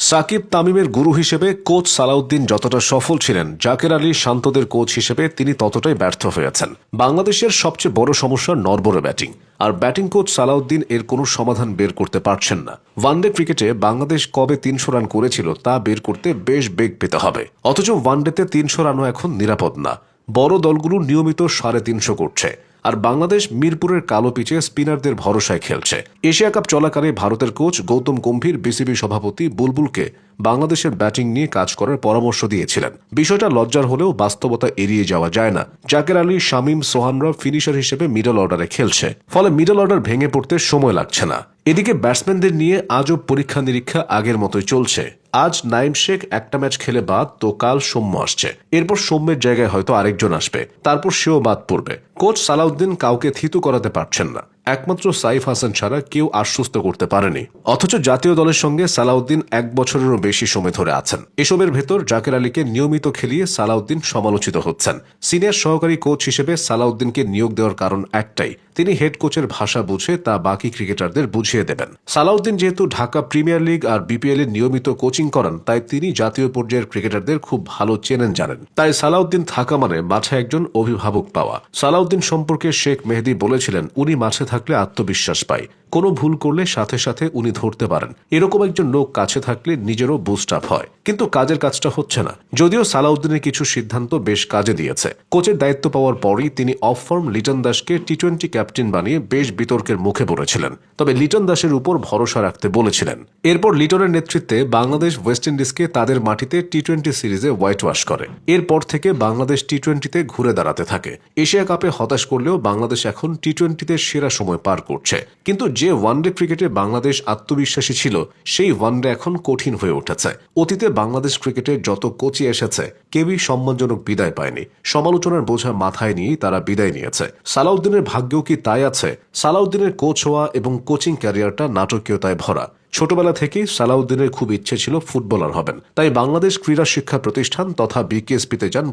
সাকিব তামিমের গুরু হিসেবে কোচ সালাউদ্দিন যতটা সফল ছিলেন, জাকের আলী শান্তদের কোচ হিসেবে তিনি ততটাই ব্যর্থ হয়েছেন। বাংলাদেশের সবচেয়ে বড় সমস্যা নড়বড়ে ব্যাটিং, আর ব্যাটিং কোচ সালাউদ্দিন এর কোনো সমাধান বের করতে পারছেন না। ওয়ানডে ক্রিকেটে বাংলাদেশ কবে ৩০০ রান করেছিল তা বের করতে বেশ বেগ পেতে হবে, অথচ ওয়ানডেতে ৩০০ রানও এখন নিরাপদ না। বড় দলগুলো নিয়মিত ৩৫০ করছে, আর বাংলাদেশ মিরপুরের কালো পিচে স্পিনারদের ভরসায় খেলছে। এশিয়া কাপ চলাকালে ভারতের কোচ গৌতম গম্ভীর বিসিবি সভাপতি বুলবুলকে বাংলাদেশের ব্যাটিং নিয়ে কাজ করার পরামর্শ দিয়েছিলেন। বিষয়টা লজ্জার হলেও বাস্তবতা এড়িয়ে যাওয়া যায় না। জাকের আলী, শামীম, সোহানরা ফিনিশার হিসেবে মিডল অর্ডারে খেলছে, ফলে মিডল অর্ডার ভেঙে পড়তে সময় লাগছে না। এদিকে ব্যাটসম্যানদের নিয়ে আজও পরীক্ষা নিরীক্ষা আগের মতোই চলছে। আজ নাইম শেখ একটা ম্যাচ খেলে বাদ, তো কাল সৌম্য আসছে, এরপর সৌম্যের জায়গায় হয়তো আরেকজন আসবে, তারপর সেও বাদ পড়বে। কোচ সালাউদ্দিন কাউকে থিতু করাতে পারছেন না, একমাত্র সাইফ হাসান ছাড়া কেউ আশ্বস্ত করতে পারেনি। অথচ জাতীয় দলের সঙ্গে সালাউদ্দিন ১ বছরেরও বেশি সময় ধরে আছেন। এসবের ভেতর জাকের আলীকে নিয়মিত খেলিয়ে সালাউদ্দিন সমালোচিত হচ্ছেন। সিনিয়র সহকারী কোচ হিসেবে সালাউদ্দিনকে নিয়োগ দেওয়ার কারণ একটাই, তিনি হেড কোচের ভাষা বুঝে তা বাকি ক্রিকেটারদের বুঝিয়ে দেবেন। সালাউদ্দিন যেহেতু ঢাকা প্রিমিয়ার লিগ আর বিপিএল এর নিয়মিত কোচিং করান, তাই তিনি জাতীয় পর্যায়ের ক্রিকেটারদের খুব ভালো চেনেন, জানেন। তাই সালাউদ্দিন থাকা মানে মাঠে একজন অভিভাবক পাওয়া। সালাউদ্দিন সম্পর্কে শেখ মেহেদী বলেছিলেন, উনি মাঠে থাকলে আত্মবিশ্বাস পায়, কোনো ভুল করলে সাথে সাথে উনি ধরতে পারেন। এরকম একজন লোক কাছে থাকলে নিজেরও বুস্ট আপ হয়, কিন্তু কাজের কাজটা হচ্ছে না। যদিও সালাউদ্দিনের কিছু সিদ্ধান্ত বেশ কাজে দিয়েছে। কোচের দায়িত্ব পাওয়ার পরই তিনি অফ ফর্ম লিটন দাসকে টি-20 ক্যাপ্টেন বানিয়ে বেশ বিতর্কের মুখে পড়েছিলেন, তবে লিটন দাসের উপর ভরসা রাখতে বলেছিলেন। এরপর লিটনের নেতৃত্বে বাংলাদেশ ওয়েস্ট ইন্ডিজকে তাদের মাটিতে টি-20 সিরিজে হোয়াইট ওয়াশ করে। এরপর থেকে বাংলাদেশ টি-20তে ঘুরে দাঁড়াতে থাকে। এশিয়া কাপে হতাশ করলেও বাংলাদেশ এখন টি-20তে সেরা সময় পার করছে। কিন্তু যে ওয়ানডে ক্রিকেটে বাংলাদেশ আত্মবিশ্বাসী ছিল, সেই ওয়ানডে এখন কঠিন হয়ে উঠেছে। অতীতে বাংলাদেশ ক্রিকেটে যত কোচই এসেছে, কেউই সম্মানজনক বিদায় পায়নি। সমালোচনার বোঝা মাথায় নিয়েই তারা বিদায় নিয়েছে। সালাউদ্দিনের ভাগ্যও কি তাই আছে? সালাউদ্দিনের কোচ হওয়া এবং কোচিং ক্যারিয়ারটা নাটকীয়তায় ভরা। ছোটবেলা থেকেই সালাউদ্দিনের খুব ইচ্ছে ছিল ফুটবলার হবেন, তাই বাংলাদেশ ক্রীড়া শিক্ষা প্রতিষ্ঠান তথা বিকেএসপিতে যান